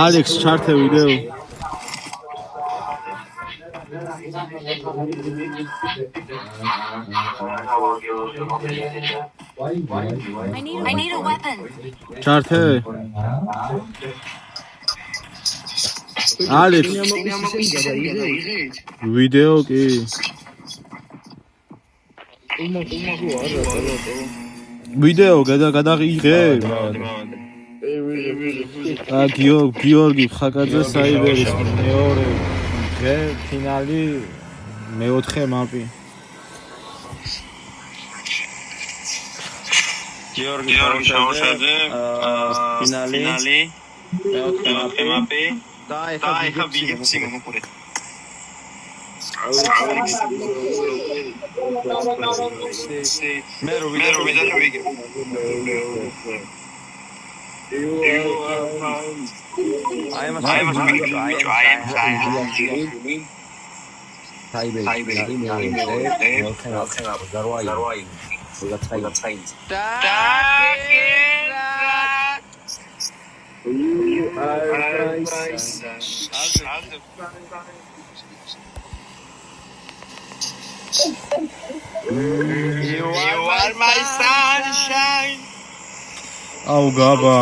Alex, ჩართე ვიდეო. I need a weapon. ჩართე. Alex, ვიდეო კი. ვიდეო გადაღიღე. გიორგი ხაკაძე საიბერის მეორე დღე ფინალი მეოთხე მაპი. გიორგი შაუშაძე ფინალი მეოთხე მაპი და ეხა ვიგებსი მომყურე. მე რო ვიდეო ვიგებ. I am You are my sunshine. აუ გაბა.